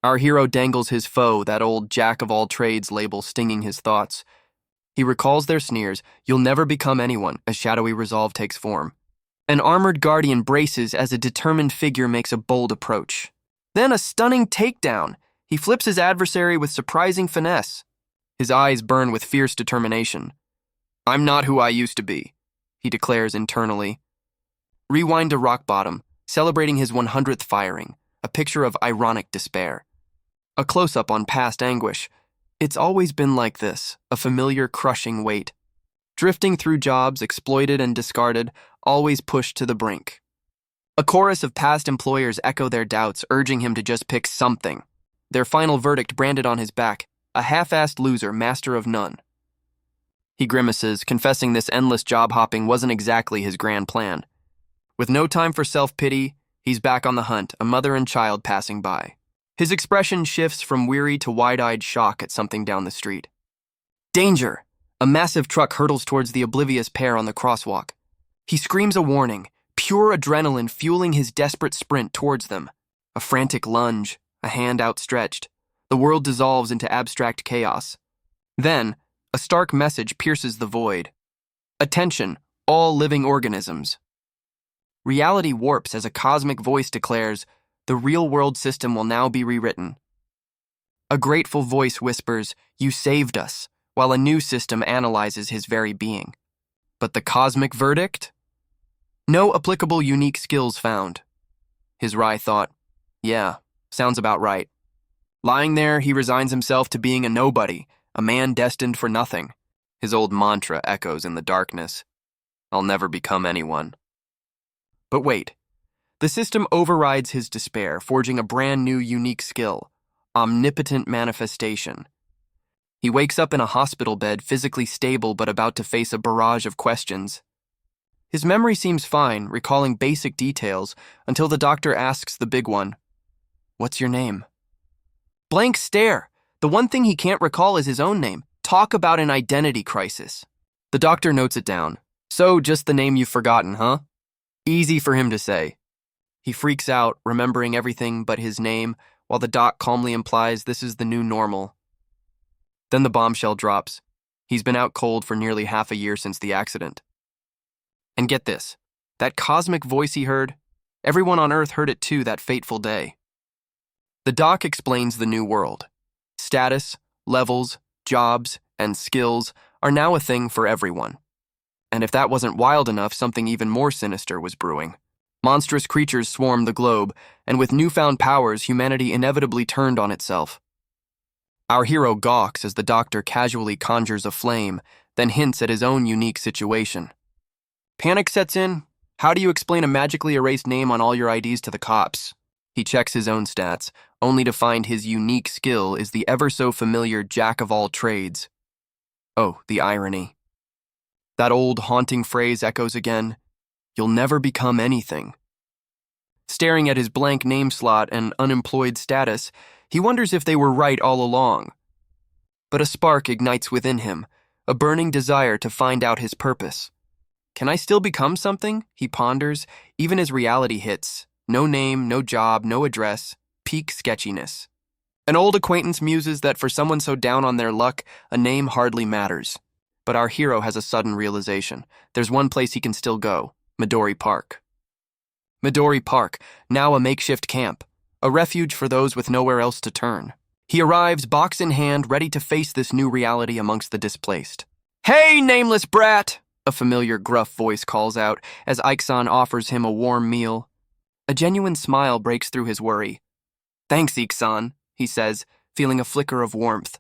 Our hero dangles his foe, that old jack-of-all-trades label stinging his thoughts. He recalls their sneers, "You'll never become anyone," as shadowy resolve takes form. An armored guardian braces as a determined figure makes a bold approach. Then a stunning takedown. He flips his adversary with surprising finesse. His eyes burn with fierce determination. "I'm not who I used to be," he declares internally. Rewind to rock bottom, celebrating his 100th firing, a picture of ironic despair. A close-up on past anguish. It's always been like this, a familiar crushing weight. Drifting through jobs, exploited and discarded, always pushed to the brink. A chorus of past employers echo their doubts, urging him to just pick something. Their final verdict branded on his back, a half-assed loser, master of none. He grimaces, confessing this endless job-hopping wasn't exactly his grand plan. With no time for self-pity, he's back on the hunt, a mother and child passing by. His expression shifts from weary to wide-eyed shock at something down the street. Danger! A massive truck hurtles towards the oblivious pair on the crosswalk. He screams a warning, pure adrenaline fueling his desperate sprint towards them. A frantic lunge, a hand outstretched. The world dissolves into abstract chaos. Then, a stark message pierces the void. Attention, all living organisms. Reality warps as a cosmic voice declares, the real-world system will now be rewritten. A grateful voice whispers, "You saved us," while a new system analyzes his very being. But the cosmic verdict? No applicable unique skills found. His wry thought, yeah, sounds about right. Lying there, he resigns himself to being a nobody, a man destined for nothing. His old mantra echoes in the darkness. I'll never become anyone. But wait. The system overrides his despair, forging a brand new unique skill, omnipotent manifestation. He wakes up in a hospital bed, physically stable but about to face a barrage of questions. His memory seems fine, recalling basic details, until the doctor asks the big one, "What's your name?" Blank stare. The one thing he can't recall is his own name. Talk about an identity crisis. The doctor notes it down. "So, just the name you've forgotten, huh?" Easy for him to say. He freaks out, remembering everything but his name, while the doc calmly implies this is the new normal. Then the bombshell drops. He's been out cold for nearly half a year since the accident. And get this, that cosmic voice he heard, everyone on Earth heard it too that fateful day. The doc explains the new world. Status, levels, jobs, and skills are now a thing for everyone. And if that wasn't wild enough, something even more sinister was brewing. Monstrous creatures swarmed the globe, and with newfound powers, humanity inevitably turned on itself. Our hero gawks as the doctor casually conjures a flame, then hints at his own unique situation. Panic sets in. How do you explain a magically erased name on all your IDs to the cops? He checks his own stats, only to find his unique skill is the ever-so-familiar jack-of-all-trades. Oh, the irony. That old haunting phrase echoes again, "You'll never become anything." Staring at his blank name slot and unemployed status, he wonders if they were right all along. But a spark ignites within him, a burning desire to find out his purpose. Can I still become something? He ponders, even as reality hits. No name, no job, no address, peak sketchiness. An old acquaintance muses that for someone so down on their luck, a name hardly matters. But our hero has a sudden realization. There's one place he can still go. Midori Park. Midori Park, now a makeshift camp, a refuge for those with nowhere else to turn. He arrives, box in hand, ready to face this new reality amongst the displaced. "Hey, nameless brat!" a familiar gruff voice calls out as Ike-san offers him a warm meal. A genuine smile breaks through his worry. "Thanks, Ike-san," he says, feeling a flicker of warmth.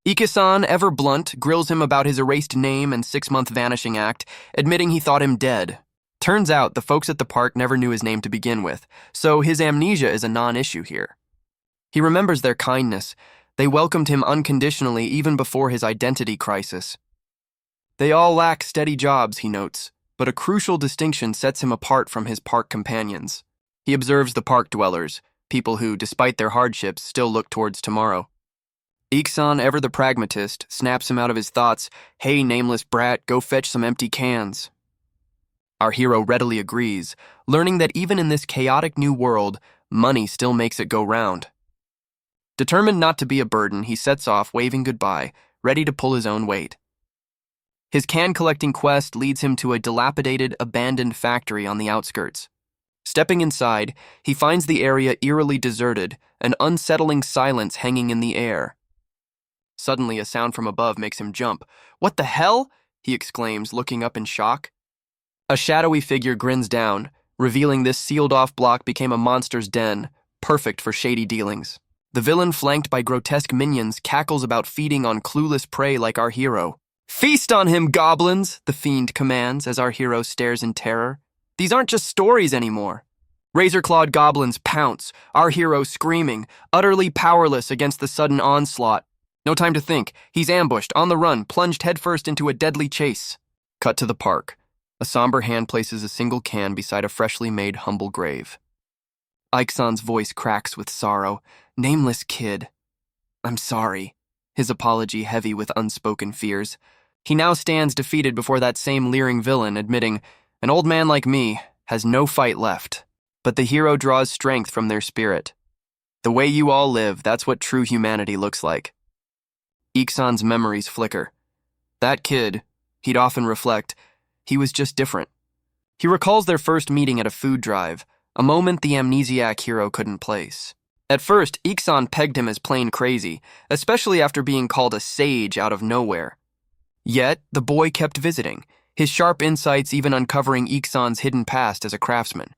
Ike-san, ever blunt, grills him about his erased name and 6-month vanishing act, admitting he thought him dead. Turns out the folks at the park never knew his name to begin with, so his amnesia is a non-issue here. He remembers their kindness. They welcomed him unconditionally even before his identity crisis. They all lack steady jobs, he notes, but a crucial distinction sets him apart from his park companions. He observes the park dwellers, people who, despite their hardships, still look towards tomorrow. Ike-san, ever the pragmatist, snaps him out of his thoughts, "Hey, nameless brat, go fetch some empty cans." Our hero readily agrees, learning that even in this chaotic new world, money still makes it go round. Determined not to be a burden, he sets off, waving goodbye, ready to pull his own weight. His can-collecting quest leads him to a dilapidated, abandoned factory on the outskirts. Stepping inside, he finds the area eerily deserted, an unsettling silence hanging in the air. Suddenly, a sound from above makes him jump. "What the hell?" he exclaims, looking up in shock. A shadowy figure grins down, revealing this sealed-off block became a monster's den, perfect for shady dealings. The villain, flanked by grotesque minions, cackles about feeding on clueless prey like our hero. "Feast on him, goblins!" the fiend commands as our hero stares in terror. These aren't just stories anymore. Razor-clawed goblins pounce, our hero screaming, utterly powerless against the sudden onslaught. No time to think. He's ambushed, on the run, plunged headfirst into a deadly chase. Cut to the park. A somber hand places a single can beside a freshly made humble grave. Ixon's voice cracks with sorrow. "Nameless kid. I'm sorry." His apology heavy with unspoken fears. He now stands defeated before that same leering villain, admitting, "An old man like me has no fight left." But the hero draws strength from their spirit. "The way you all live, that's what true humanity looks like." Ixon's memories flicker. That kid, he'd often reflect, he was just different. He recalls their first meeting at a food drive, a moment the amnesiac hero couldn't place. At first, Ixon pegged him as plain crazy, especially after being called a sage out of nowhere. Yet, the boy kept visiting, his sharp insights even uncovering Ixon's hidden past as a craftsman.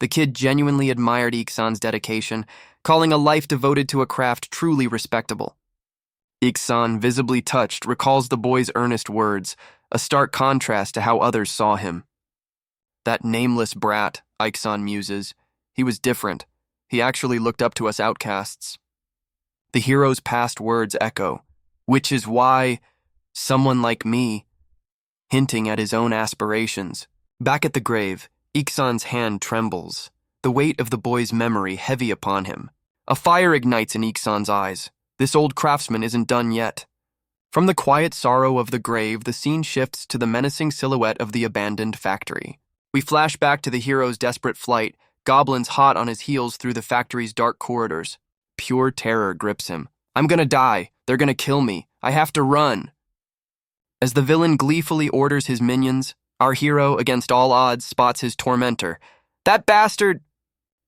The kid genuinely admired Ixon's dedication, calling a life devoted to a craft truly respectable. Ixon, visibly touched, recalls the boy's earnest words, a stark contrast to how others saw him. "That nameless brat," Ixon muses. "He was different. He actually looked up to us outcasts." The hero's past words echo, "Which is why someone like me," hinting at his own aspirations. Back at the grave, Ixon's hand trembles, the weight of the boy's memory heavy upon him. A fire ignites in Ixon's eyes. This old craftsman isn't done yet. From the quiet sorrow of the grave, the scene shifts to the menacing silhouette of the abandoned factory. We flash back to the hero's desperate flight, goblins hot on his heels through the factory's dark corridors. Pure terror grips him. "I'm gonna die. They're gonna kill me. I have to run." As the villain gleefully orders his minions, our hero, against all odds, spots his tormentor. "That bastard!"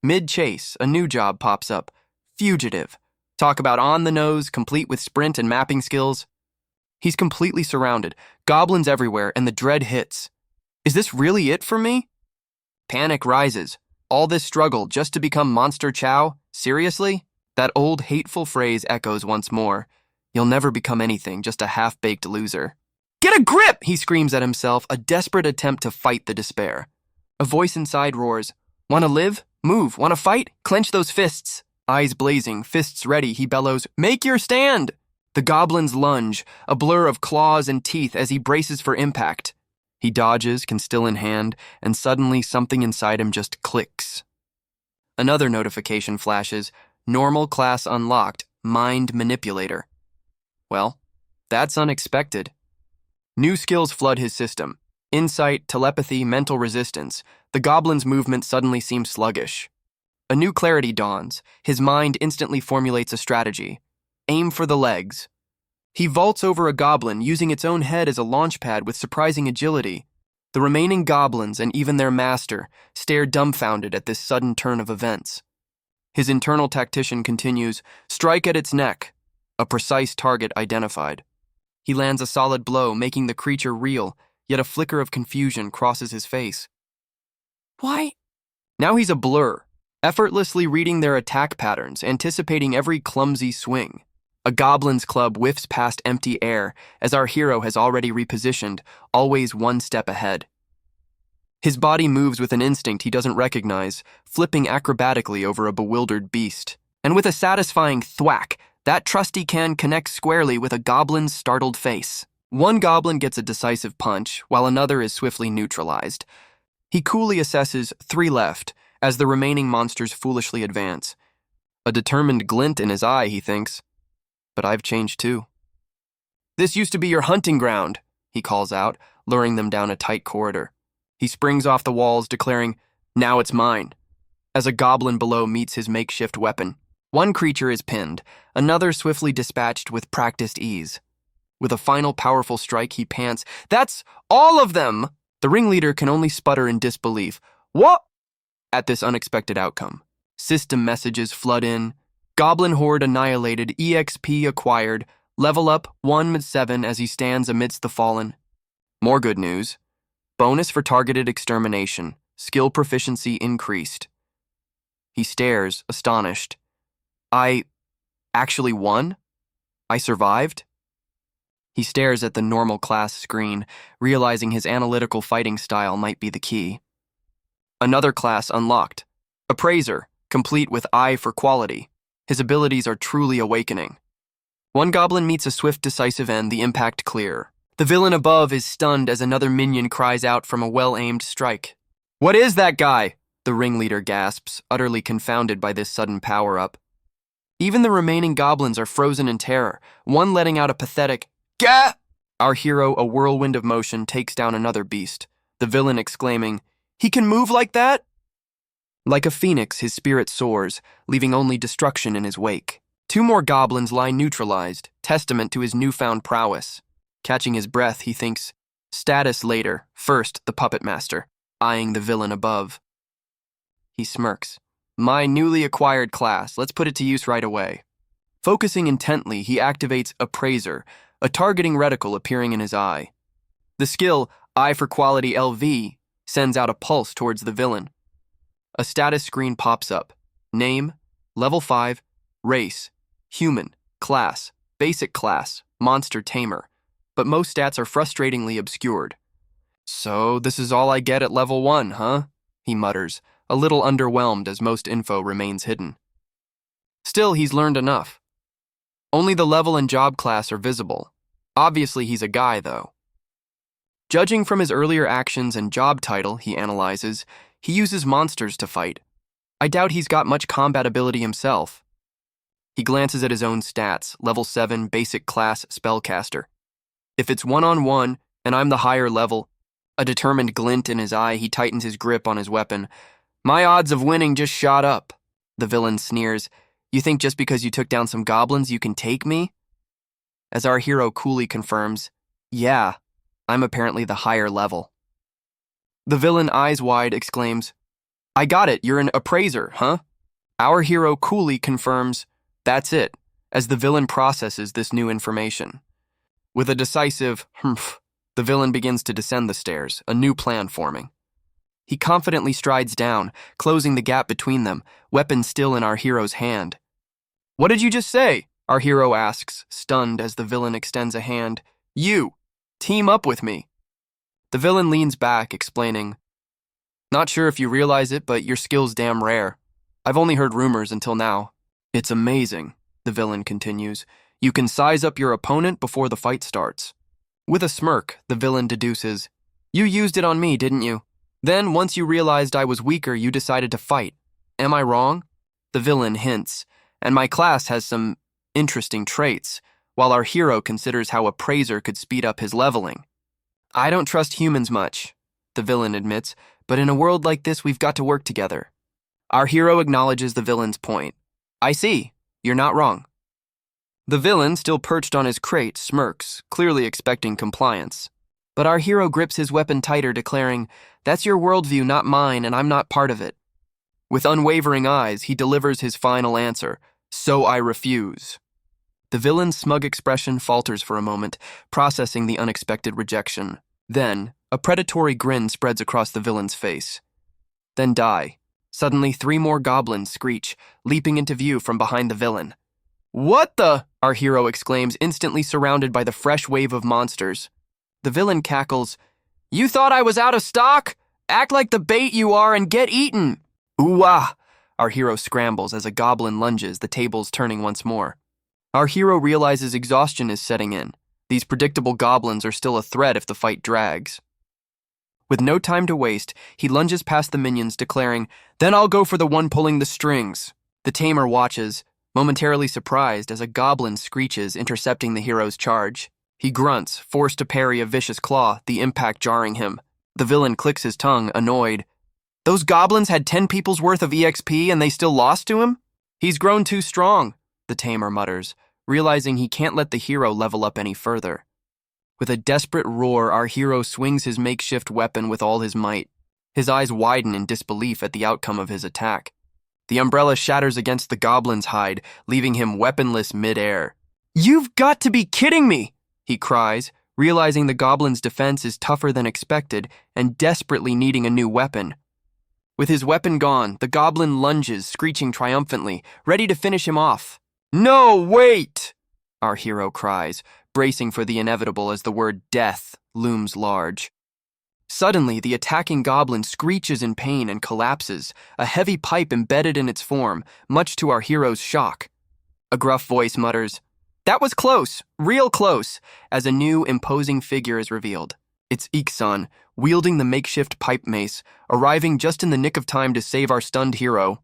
Mid-chase, a new job pops up. Fugitive. Talk about on the nose, complete with sprint and mapping skills. He's completely surrounded, goblins everywhere, and the dread hits. Is this really it for me? Panic rises. All this struggle just to become Monster Chow? Seriously? That old hateful phrase echoes once more. You'll never become anything, just a half-baked loser. "Get a grip!" he screams at himself, a desperate attempt to fight the despair. A voice inside roars, "Wanna live? Move. Wanna fight? Clench those fists." Eyes blazing, fists ready, he bellows, "Make your stand!" The goblins lunge, a blur of claws and teeth as he braces for impact. He dodges, can still in hand, and suddenly something inside him just clicks. Another notification flashes, normal class unlocked, mind manipulator. Well, that's unexpected. New skills flood his system. Insight, telepathy, mental resistance. The goblin's movement suddenly seems sluggish. A new clarity dawns. His mind instantly formulates a strategy. Aim for the legs. He vaults over a goblin, using its own head as a launch pad with surprising agility. The remaining goblins, and even their master, stare dumbfounded at this sudden turn of events. His internal tactician continues, "Strike at its neck." A precise target identified. He lands a solid blow, making the creature reel, yet a flicker of confusion crosses his face. Why? Now he's a blur, effortlessly reading their attack patterns, anticipating every clumsy swing. A goblin's club whiffs past empty air as our hero has already repositioned, always one step ahead. His body moves with an instinct he doesn't recognize, flipping acrobatically over a bewildered beast. And with a satisfying thwack, that trusty can connects squarely with a goblin's startled face. One goblin gets a decisive punch, while another is swiftly neutralized. He coolly assesses 3 left, as the remaining monsters foolishly advance. A determined glint in his eye, he thinks. But I've changed too. "This used to be your hunting ground," he calls out, luring them down a tight corridor. He springs off the walls, declaring, "Now it's mine," as a goblin below meets his makeshift weapon. One creature is pinned, another swiftly dispatched with practiced ease. With a final powerful strike, he pants, "That's all of them!" The ringleader can only sputter in disbelief. "What?" At this unexpected outcome. System messages flood in. Goblin Horde annihilated, EXP acquired, level up 1/7 as he stands amidst the fallen. More good news. Bonus for targeted extermination. Skill proficiency increased. He stares, astonished. I actually won? I survived? He stares at the normal class screen, realizing his analytical fighting style might be the key. Another class unlocked. Appraiser, complete with eye for quality. His abilities are truly awakening. One goblin meets a swift, decisive end, the impact clear. The villain above is stunned as another minion cries out from a well-aimed strike. "What is that guy?" the ringleader gasps, utterly confounded by this sudden power-up. Even the remaining goblins are frozen in terror, one letting out a pathetic, "Gah!" Our hero, a whirlwind of motion, takes down another beast, the villain exclaiming, "He can move like that?" Like a phoenix, his spirit soars, leaving only destruction in his wake. Two more goblins lie neutralized, testament to his newfound prowess. Catching his breath, he thinks, status later, first the puppet master, eyeing the villain above. He smirks. "My newly acquired class, let's put it to use right away." Focusing intently, he activates Appraiser, a targeting reticle appearing in his eye. The skill, Eye for Quality LV, sends out a pulse towards the villain. A status screen pops up. Name, level 5, race, human, class, basic class, monster tamer. But most stats are frustratingly obscured. "So this is all I get at level 1, huh?" he mutters, a little underwhelmed as most info remains hidden. Still, he's learned enough. Only the level and job class are visible. Obviously, he's a guy, though. Judging from his earlier actions and job title, he analyzes, he uses monsters to fight. I doubt he's got much combat ability himself. He glances at his own stats, level 7, basic class, spellcaster. If it's one-on-one, and I'm the higher level, a determined glint in his eye, he tightens his grip on his weapon. "My odds of winning just shot up." The villain sneers. "You think just because you took down some goblins you can take me?" As our hero coolly confirms, "Yeah, I'm apparently the higher level." The villain, eyes wide, exclaims, "I got it, you're an appraiser, huh?" Our hero coolly confirms, "That's it," as the villain processes this new information. With a decisive humph, the villain begins to descend the stairs, a new plan forming. He confidently strides down, closing the gap between them, weapon still in our hero's hand. "What did you just say?" our hero asks, stunned as the villain extends a hand. "You! Team up with me!" The villain leans back, explaining, "Not sure if you realize it, but your skill's damn rare. I've only heard rumors until now." "It's amazing," the villain continues. "You can size up your opponent before the fight starts." With a smirk, the villain deduces, "You used it on me, didn't you? Then, once you realized I was weaker, you decided to fight. Am I wrong?" The villain hints, "And my class has some interesting traits," while our hero considers how Appraiser could speed up his leveling. "I don't trust humans much," the villain admits, "but in a world like this, we've got to work together." Our hero acknowledges the villain's point. "I see. You're not wrong." The villain, still perched on his crate, smirks, clearly expecting compliance. But our hero grips his weapon tighter, declaring, "That's your worldview, not mine, and I'm not part of it." With unwavering eyes, he delivers his final answer, "So I refuse." The villain's smug expression falters for a moment, processing the unexpected rejection. Then, a predatory grin spreads across the villain's face. Then die. Suddenly, 3 more goblins screech, leaping into view from behind the villain. "What the?" our hero exclaims, instantly surrounded by the fresh wave of monsters. The villain cackles, "You thought I was out of stock? Act like the bait you are and get eaten!" "Ooh-ah!" Our hero scrambles as a goblin lunges, the tables turning once more. Our hero realizes exhaustion is setting in. These predictable goblins are still a threat if the fight drags. With no time to waste, he lunges past the minions, declaring, "Then I'll go for the one pulling the strings." The tamer watches, momentarily surprised as a goblin screeches, intercepting the hero's charge. He grunts, forced to parry a vicious claw, the impact jarring him. The villain clicks his tongue, annoyed. "Those goblins had 10 people's worth of EXP and they still lost to him?" He's grown too strong, the tamer mutters, realizing he can't let the hero level up any further. With a desperate roar, our hero swings his makeshift weapon with all his might. His eyes widen in disbelief at the outcome of his attack. The umbrella shatters against the goblin's hide, leaving him weaponless mid-air. "You've got to be kidding me!" he cries, realizing the goblin's defense is tougher than expected and desperately needing a new weapon. With his weapon gone, the goblin lunges, screeching triumphantly, ready to finish him off. "No, wait!" our hero cries, bracing for the inevitable as the word death looms large. Suddenly, the attacking goblin screeches in pain and collapses, a heavy pipe embedded in its form, much to our hero's shock. A gruff voice mutters, "That was close, real close," as a new, imposing figure is revealed. It's Iksan, wielding the makeshift pipe mace, arriving just in the nick of time to save our stunned hero.